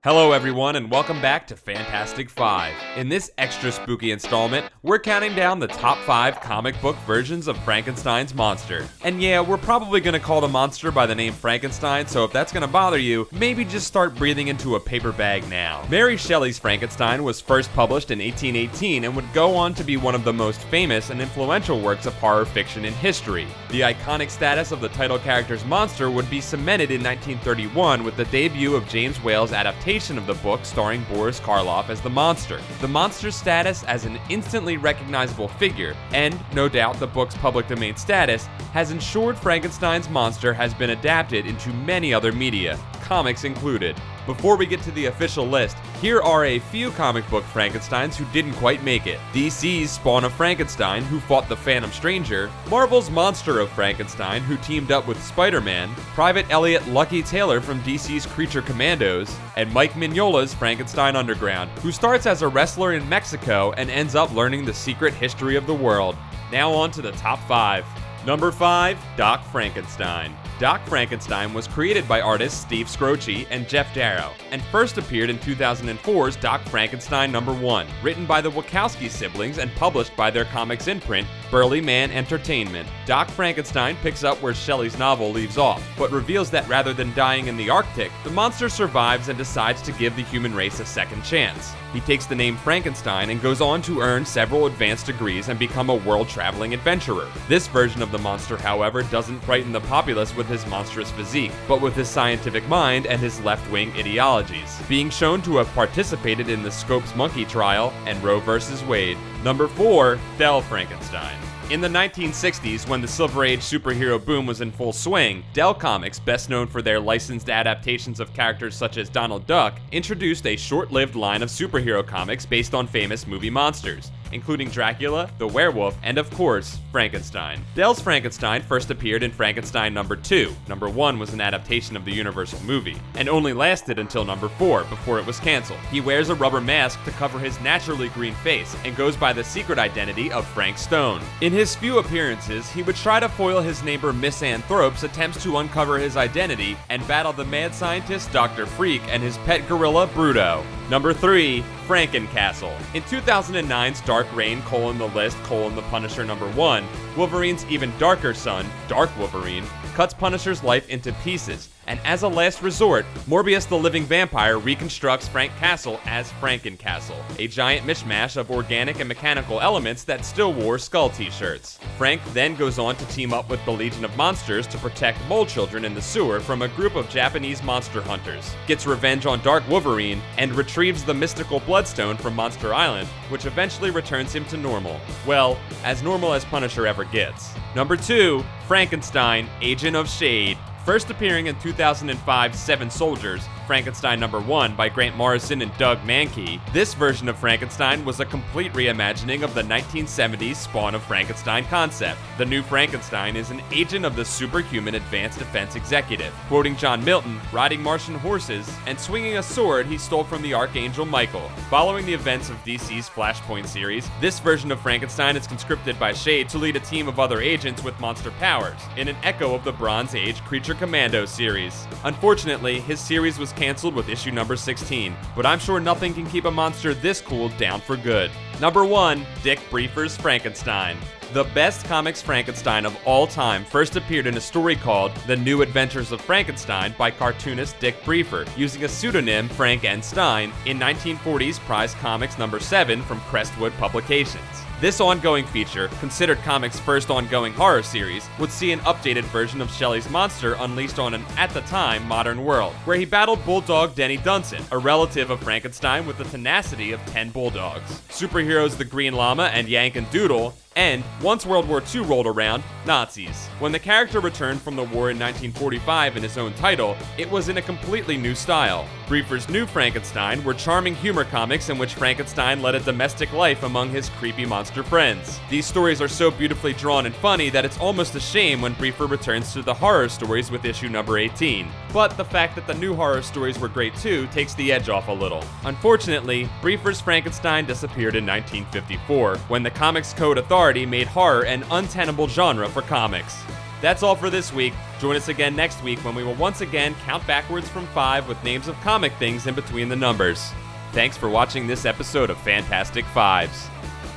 Hello everyone and welcome back to Fantastic 5. In this extra spooky installment, we're counting down the top 5 comic book versions of Frankenstein's monster. And yeah, we're probably gonna call the monster by the name Frankenstein, so if that's gonna bother you, maybe just start breathing into a paper bag now. Mary Shelley's Frankenstein was first published in 1818 and would go on to be one of the most famous and influential works of horror fiction in history. The iconic status of the title character's monster would be cemented in 1931 with the debut of James Whale's adaptation of the book starring Boris Karloff as the monster. The monster's status as an instantly recognizable figure, and no doubt the book's public domain status, has ensured Frankenstein's monster has been adapted into many other media, comics included. Before we get to the official list, here are a few comic book Frankensteins who didn't quite make it. DC's Spawn of Frankenstein, who fought the Phantom Stranger, Marvel's Monster of Frankenstein, who teamed up with Spider-Man, Private Elliot Lucky Taylor from DC's Creature Commandos, and Mike Mignola's Frankenstein Underground, who starts as a wrestler in Mexico and ends up learning the secret history of the world. Now on to the top 5. Number 5, Doc Frankenstein. Doc Frankenstein was created by artists Steve Scroce and Jeff Darrow, and first appeared in 2004's Doc Frankenstein No. 1, written by the Wachowski siblings and published by their comics imprint, Burly Man Entertainment. Doc Frankenstein picks up where Shelley's novel leaves off, but reveals that rather than dying in the Arctic, the monster survives and decides to give the human race a second chance. He takes the name Frankenstein and goes on to earn several advanced degrees and become a world-traveling adventurer. This version of the monster, however, doesn't frighten the populace with his monstrous physique, but with his scientific mind and his left-wing ideologies, being shown to have participated in the Scopes monkey trial and Roe vs. Wade. Number 4, Dell Frankenstein. In the 1960s, when the Silver Age superhero boom was in full swing, Dell Comics, best known for their licensed adaptations of characters such as Donald Duck, introduced a short-lived line of superhero comics based on famous movie monsters, including Dracula, the werewolf, and of course, Frankenstein. Dell's Frankenstein first appeared in Frankenstein No. 2. No. 1 was an adaptation of the Universal movie, and only lasted until No. 4 before it was canceled. He wears a rubber mask to cover his naturally green face, and goes by the secret identity of Frank Stone. In his few appearances, he would try to foil his neighbor Misanthrope's attempts to uncover his identity, and battle the mad scientist Dr. Freak and his pet gorilla Bruto. Number 3, Frankencastle. In 2009's Dark Reign: The List: The Punisher No. 1, Wolverine's even darker son, Dark Wolverine, cuts Punisher's life into pieces, and as a last resort, Morbius the Living Vampire reconstructs Frank Castle as Frankencastle, a giant mishmash of organic and mechanical elements that still wore skull t-shirts. Frank then goes on to team up with the Legion of Monsters to protect mole children in the sewer from a group of Japanese monster hunters, gets revenge on Dark Wolverine, and retrieves the mystical Bloodstone from Monster Island, which eventually returns him to normal. Well, as normal as Punisher ever gets. Number 2, Frankenstein, Agent of Shade. First appearing in 2005's Seven Soldiers, Frankenstein No. 1 by Grant Morrison and Doug Mankey, this version of Frankenstein was a complete reimagining of the 1970s Spawn of Frankenstein concept. The new Frankenstein is an agent of the superhuman Advanced Defense Executive, quoting John Milton, riding Martian horses, and swinging a sword he stole from the Archangel Michael. Following the events of DC's Flashpoint series, this version of Frankenstein is conscripted by Shade to lead a team of other agents with monster powers, in an echo of the Bronze Age Creature Commando series. Unfortunately, his series was canceled with issue number 16, but I'm sure nothing can keep a monster this cool down for good. Number 1, Dick Briefer's Frankenstein. The best comics Frankenstein of all time first appeared in a story called The New Adventures of Frankenstein by cartoonist Dick Briefer, using a pseudonym Frank N. Stein, in 1940's Prize Comics No. 7 from Crestwood Publications. This ongoing feature, considered comics' first ongoing horror series, would see an updated version of Shelley's monster unleashed on an, at the time, modern world, where he battled Bulldog Denny Dunson, a relative of Frankenstein with the tenacity of 10 bulldogs. Superheroes the Green Llama and Yank and Doodle, and, once World War II rolled around, Nazis. When the character returned from the war in 1945 in his own title, it was in a completely new style. Briefer's new Frankenstein were charming humor comics in which Frankenstein led a domestic life among his creepy monster friends. These stories are so beautifully drawn and funny that it's almost a shame when Briefer returns to the horror stories with issue number 18. But the fact that the new horror stories were great too takes the edge off a little. Unfortunately, Briefer's Frankenstein disappeared in 1954, when the Comics Code Authority made horror an untenable genre for comics. That's all for this week. Join us again next week when we will once again count backwards from 5 with names of comic things in between the numbers. Thanks for watching this episode of Fantastic Fives.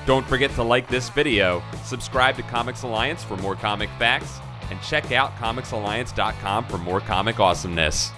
Don't forget to like this video, subscribe to Comics Alliance for more comic facts, and check out comicsalliance.com for more comic awesomeness.